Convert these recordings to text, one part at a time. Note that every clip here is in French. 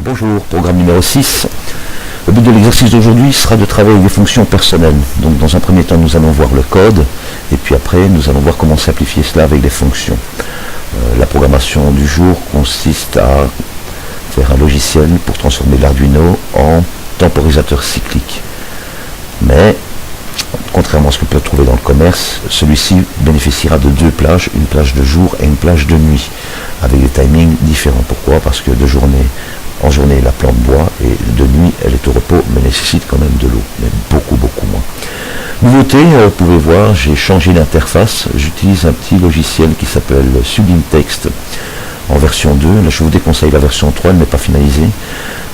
Bonjour, programme numéro 6. Le but de l'exercice d'aujourd'hui sera de travailler avec des fonctions personnelles. Donc dans un premier temps, nous allons voir le code, et puis après, nous allons voir comment simplifier cela avec des fonctions. La programmation du jour consiste à faire un logiciel pour transformer l'Arduino en temporisateur cyclique. Mais, contrairement à ce que peut trouver dans le commerce, celui-ci bénéficiera de deux plages, une plage de jour et une plage de nuit, avec des timings différents. Pourquoi? Parce que en journée, la plante boit, et de nuit, elle est au repos, mais nécessite quand même de l'eau, mais beaucoup moins. Nouveauté, vous pouvez voir, j'ai changé d'interface. J'utilise un petit logiciel qui s'appelle Sublime Text en version 2. Là, je vous déconseille la version 3, elle n'est pas finalisée,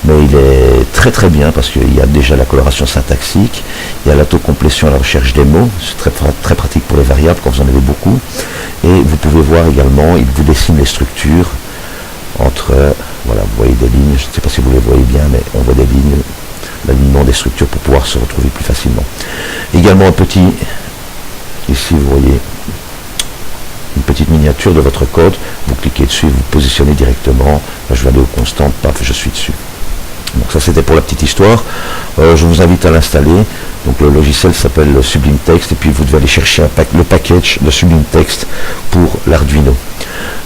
mais il est très bien parce qu'il y a déjà la coloration syntaxique, il y a l'autocomplétion à la recherche des mots, c'est très pratique pour les variables quand vous en avez beaucoup, et vous pouvez voir également, il vous dessine les structures entre, voilà, vous voyez des lignes, je ne sais pas si vous les voyez bien, mais on voit des lignes, l'alignement des structures pour pouvoir se retrouver plus facilement. Également un petit, ici vous voyez, une petite miniature de votre code, vous cliquez dessus, vous positionnez directement, là, je vais aller au constant, paf, je suis dessus. Donc ça c'était pour la petite histoire. Je vous invite à l'installer. Donc le logiciel s'appelle Sublime Text, et puis vous devez aller chercher le package de Sublime Text pour l'Arduino.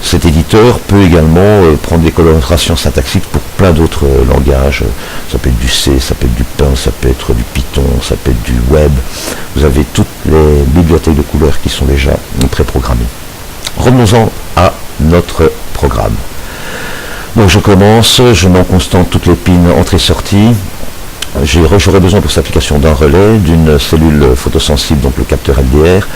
Cet éditeur peut également prendre des colorations syntaxiques pour plein d'autres langages. Ça peut être du C, ça peut être du Pain, ça peut être du Python, ça peut être du Web. Vous avez toutes les bibliothèques de couleurs qui sont déjà préprogrammées. Revenons-en à notre programme. Donc je commence, je mets en constante toutes les pins entrée-sortie. J'aurai besoin pour cette application d'un relais, d'une cellule photosensible, donc le capteur LDR,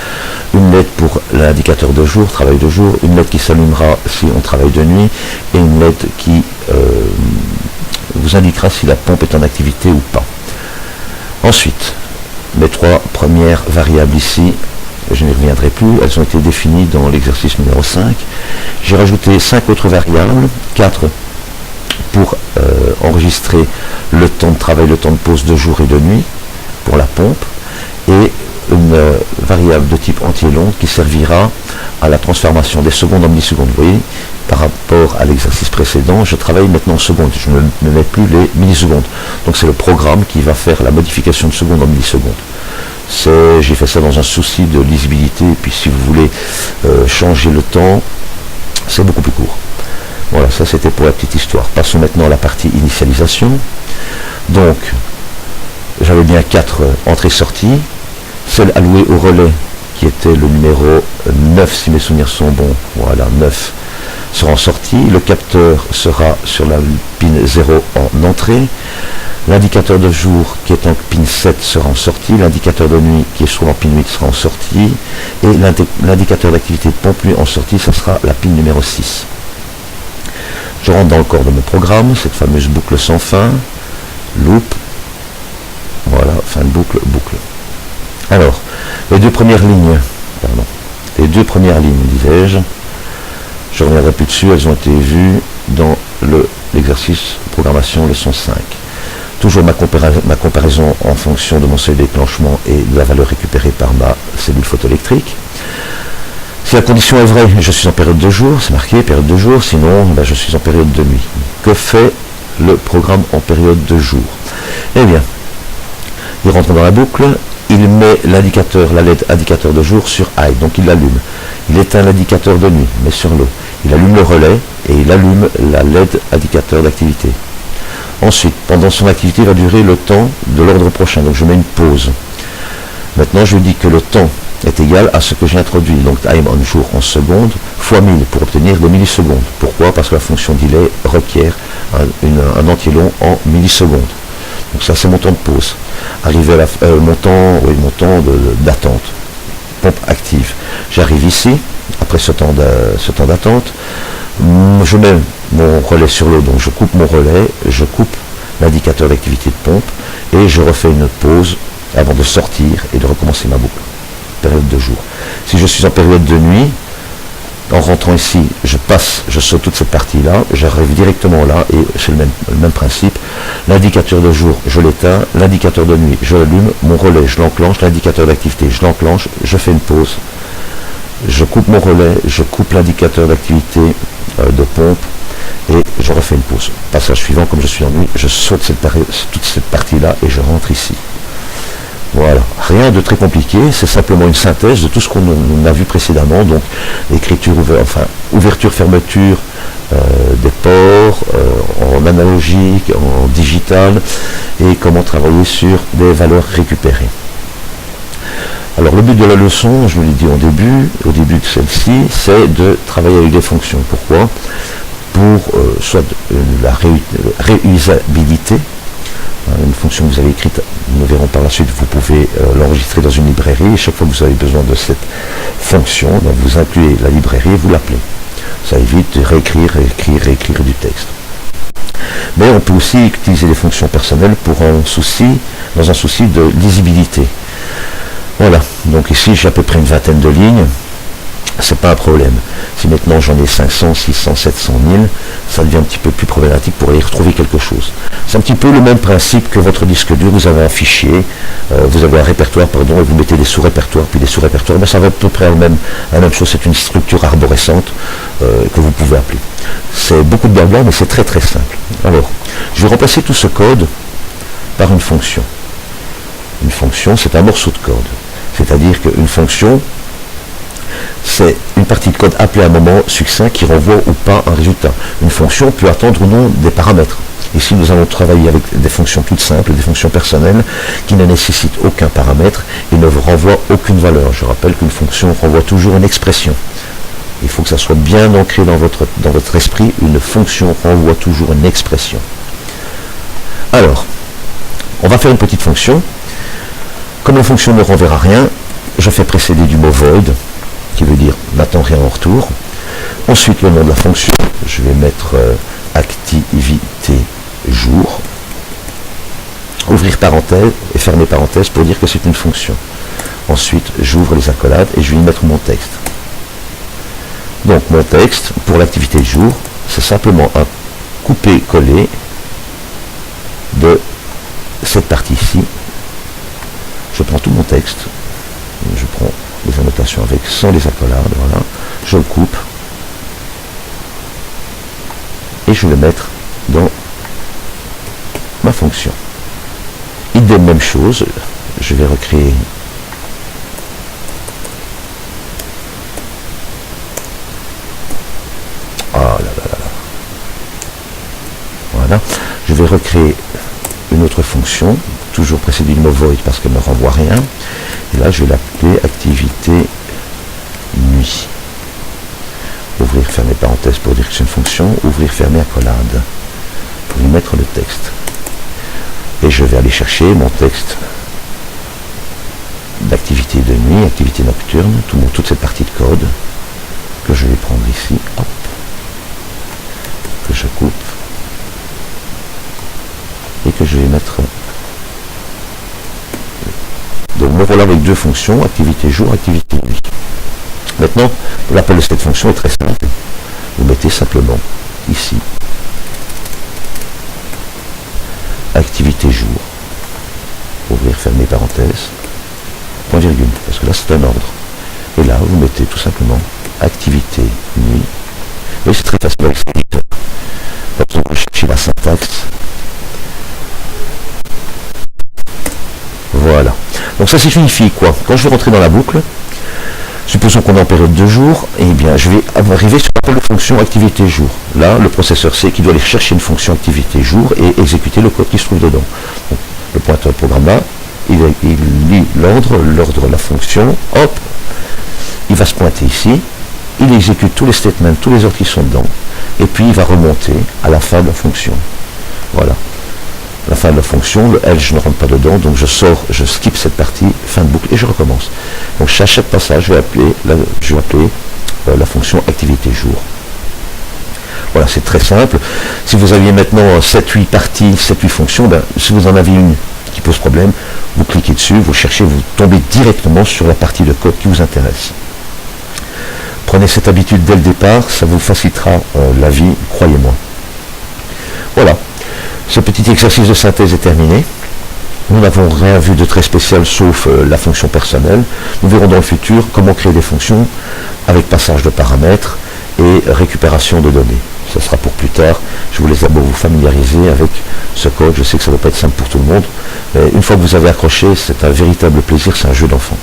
une LED pour l'indicateur de jour, travail de jour, une LED qui s'allumera si on travaille de nuit, et une LED qui vous indiquera si la pompe est en activité ou pas. Ensuite, mes trois premières variables ici, je n'y reviendrai plus, elles ont été définies dans l'exercice numéro 5. J'ai rajouté 5 autres variables, 4 pour enregistrer le temps de travail, le temps de pause de jour et de nuit pour la pompe, et une variable de type entier-long qui servira à la transformation des secondes en millisecondes. Vous voyez, par rapport à l'exercice précédent, je travaille maintenant en secondes, je ne mets plus les millisecondes. Donc c'est le programme qui va faire la modification de secondes en millisecondes. J'ai fait ça dans un souci de lisibilité, et puis si vous voulez changer le temps, c'est beaucoup plus court. Voilà, ça c'était pour la petite histoire. Passons maintenant à la partie initialisation. Donc, j'avais bien 4 entrées-sorties. Celle allouée au relais, qui était le numéro 9, si mes souvenirs sont bons, voilà, 9, sera en sortie. Le capteur sera sur la pin 0 en entrée. L'indicateur de jour, qui est en pin 7, sera en sortie. L'indicateur de nuit, qui est sur en pin 8, sera en sortie. Et l'indicateur d'activité de pompe, lui, en sortie, ce sera la pin numéro 6. Je rentre dans le corps de mon programme, cette fameuse boucle sans fin, loop, voilà, fin de boucle, boucle. Alors, les deux premières lignes, disais-je, je ne reviendrai plus dessus, elles ont été vues dans l'exercice programmation leçon 5. Toujours ma comparaison en fonction de mon seuil de déclenchement et de la valeur récupérée par ma cellule photoélectrique. Si la condition est vraie, je suis en période de jour, c'est marqué période de jour, sinon je suis en période de nuit. Que fait le programme en période de jour? Eh bien, il rentre dans la boucle, il met l'indicateur, la LED indicateur de jour sur high, donc il l'allume. Il éteint l'indicateur de nuit, mais sur low. Il allume le relais et il allume la LED indicateur d'activité. Ensuite, pendant son activité, il va durer le temps de l'ordre prochain, donc je mets une pause. Maintenant, je dis que le temps est égal à ce que j'ai introduit, donc time on jour en secondes, fois 1000 pour obtenir des millisecondes. Pourquoi? Parce que la fonction delay requiert un entier long en millisecondes. Donc ça c'est mon temps de pause. Arrivé à mon temps d'attente, pompe active. J'arrive ici, après ce temps d'attente, je mets mon relais sur l'eau, donc je coupe mon relais, je coupe l'indicateur d'activité de pompe, et je refais une pause avant de sortir et de recommencer ma boucle. Période de jour. Si je suis en période de nuit, en rentrant ici, je saute toute cette partie-là, j'arrive directement là, et c'est le même principe. L'indicateur de jour, je l'éteins, l'indicateur de nuit, je l'allume, mon relais, je l'enclenche, l'indicateur d'activité, je l'enclenche, je fais une pause, je coupe mon relais, je coupe l'indicateur d'activité de pompe, et je refais une pause. passage suivant, comme je suis ennuyé, je saute toute cette partie-là et je rentre ici. Voilà, rien de très compliqué, c'est simplement une synthèse de tout ce qu'on a vu précédemment, donc écriture, ouverture, fermeture des ports, en analogique, en digital, et comment travailler sur des valeurs récupérées. Alors le but de la leçon, je vous l'ai dit au début de celle-ci, c'est de travailler avec des fonctions. Pourquoi ? Pour soit la réusabilité. Une fonction que vous avez écrite, nous verrons par la suite, vous pouvez l'enregistrer dans une librairie, et chaque fois que vous avez besoin de cette fonction, donc vous incluez la librairie et vous l'appelez. Ça évite de réécrire du texte. Mais on peut aussi utiliser les fonctions personnelles dans un souci de lisibilité. Voilà, donc ici j'ai à peu près une vingtaine de lignes. C'est pas un problème. Si maintenant j'en ai 500, 600, 700 000, ça devient un petit peu plus problématique pour aller retrouver quelque chose. C'est un petit peu le même principe que votre disque dur. Vous avez un fichier, vous avez un répertoire, et vous mettez des sous-répertoires, puis des sous-répertoires. Mais ça va à peu près la même chose. C'est une structure arborescente que vous pouvez appeler. C'est beaucoup de blabla, mais c'est très très simple. Alors, je vais remplacer tout ce code par une fonction. Une fonction, c'est un morceau de code. C'est-à-dire qu'une fonction, c'est une partie de code appelée à un moment succinct qui renvoie ou pas un résultat. Une fonction peut attendre ou non des paramètres. Ici, nous allons travailler avec des fonctions toutes simples, des fonctions personnelles qui ne nécessitent aucun paramètre et ne vous renvoient aucune valeur. Je rappelle qu'une fonction renvoie toujours une expression. Il faut que ça soit bien ancré dans votre esprit. Une fonction renvoie toujours une expression. Alors, on va faire une petite fonction. Comme la fonction ne renverra rien, je fais précéder du mot void, qui veut dire n'attend rien en retour. Ensuite, le nom de la fonction, je vais mettre activité jour, ouvrir parenthèse et fermer parenthèse pour dire que c'est une fonction. Ensuite, j'ouvre les accolades et je vais y mettre mon texte. Donc, mon texte, pour l'activité jour, c'est simplement un coupé-coller de cette partie-ci. Je prends tout mon texte, je prends les annotations sans les accolades, voilà, je le coupe et je vais le mettre dans ma fonction. Idem, même chose, je vais recréer voilà, je vais recréer une autre fonction, toujours précédée du mot void parce qu'elle ne renvoie rien. Et là, je vais l'appeler activité nuit. Ouvrir, fermer parenthèse pour dire que c'est une fonction. Ouvrir, fermer accolade pour y mettre le texte. Et je vais aller chercher mon texte d'activité de nuit, activité nocturne, toute cette partie de code que je vais prendre ici, hop, que je coupe et que je vais mettre. Donc me voilà avec deux fonctions, activité jour, activité nuit. Maintenant, l'appel de cette fonction est très simple. Vous mettez simplement ici activité jour, ouvrir, fermer parenthèse, point virgule, parce que là c'est un ordre. Et là, vous mettez tout simplement activité nuit. Oui, c'est très facile avec cet éditeur. Pas besoin de chercher la syntaxe. Voilà. Donc ça signifie quoi? Quand je vais rentrer dans la boucle, supposons qu'on est en période de jour, et bien je vais arriver sur l'appel de fonction activité jour. Là, le processeur sait qu'il doit aller chercher une fonction activité jour et exécuter le code qui se trouve dedans. Donc, le pointeur programme là, il lit l'ordre de la fonction, hop, il va se pointer ici, il exécute tous les statements, tous les ordres qui sont dedans, et puis il va remonter à la fin de la fonction. Voilà. La fin de la fonction, le L je ne rentre pas dedans, donc je sors, je skip cette partie, fin de boucle et je recommence. Donc chaque passage, je vais appeler la fonction activité jour. Voilà, c'est très simple. Si vous aviez maintenant 7-8 parties, 7-8 fonctions, si vous en avez une qui pose problème, vous cliquez dessus, vous cherchez, vous tombez directement sur la partie de code qui vous intéresse. Prenez cette habitude dès le départ, ça vous facilitera la vie, croyez-moi. Voilà. Ce petit exercice de synthèse est terminé. Nous n'avons rien vu de très spécial sauf la fonction personnelle. Nous verrons dans le futur comment créer des fonctions avec passage de paramètres et récupération de données. Ce sera pour plus tard. Je je voulais d'abord vous familiariser avec ce code. Je sais que ça ne va pas être simple pour tout le monde, mais une fois que vous avez accroché, c'est un véritable plaisir, c'est un jeu d'enfant.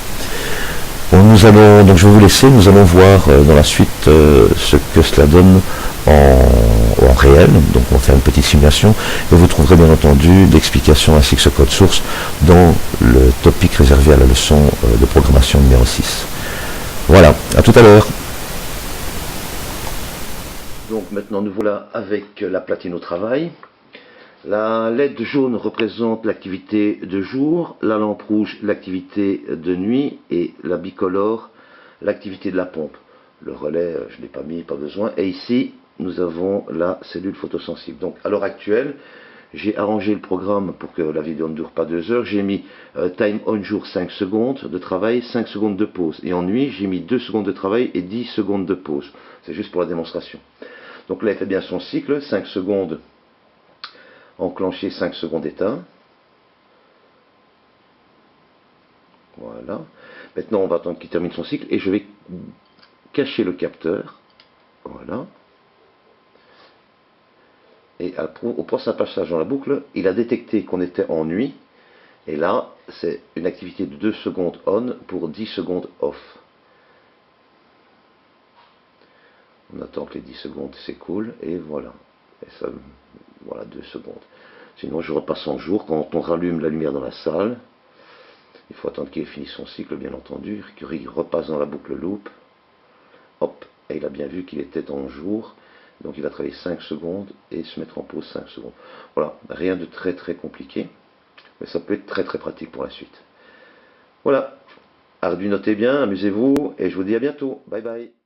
Bon, donc je vais vous laisser, nous allons voir dans la suite ce que cela donne en réel. Donc on va faire une petite simulation et vous trouverez bien entendu l'explication ainsi que ce code source dans le topic réservé à la leçon de programmation numéro 6. Voilà, à tout à l'heure. Donc maintenant nous voilà avec la platine au travail. La LED jaune représente l'activité de jour, la lampe rouge l'activité de nuit et la bicolore l'activité de la pompe. Le relais, je ne l'ai pas mis, pas besoin. Et ici, nous avons la cellule photosensible. Donc à l'heure actuelle, j'ai arrangé le programme pour que la vidéo ne dure pas 2 heures. J'ai mis time on jour 5 secondes de travail, 5 secondes de pause. Et en nuit, j'ai mis 2 secondes de travail et 10 secondes de pause. C'est juste pour la démonstration. Donc là, elle fait bien son cycle, 5 secondes enclenché, 5 secondes éteint. Voilà. Maintenant, on va attendre qu'il termine son cycle et je vais cacher le capteur. Voilà. Et au passage dans la boucle, il a détecté qu'on était en nuit. Et là, c'est une activité de 2 secondes on pour 10 secondes off. On attend que les 10 secondes s'écoulent et voilà. Et ça, voilà, 2 secondes. Sinon, je repasse en jour. Quand on rallume la lumière dans la salle, il faut attendre qu'il ait fini son cycle, bien entendu. Il repasse dans la boucle loop. Hop, et il a bien vu qu'il était en jour. Donc il va travailler 5 secondes et se mettre en pause 5 secondes. Voilà, rien de très très compliqué. Mais ça peut être très très pratique pour la suite. Voilà. Arduino, notez bien, amusez-vous et je vous dis à bientôt. Bye bye.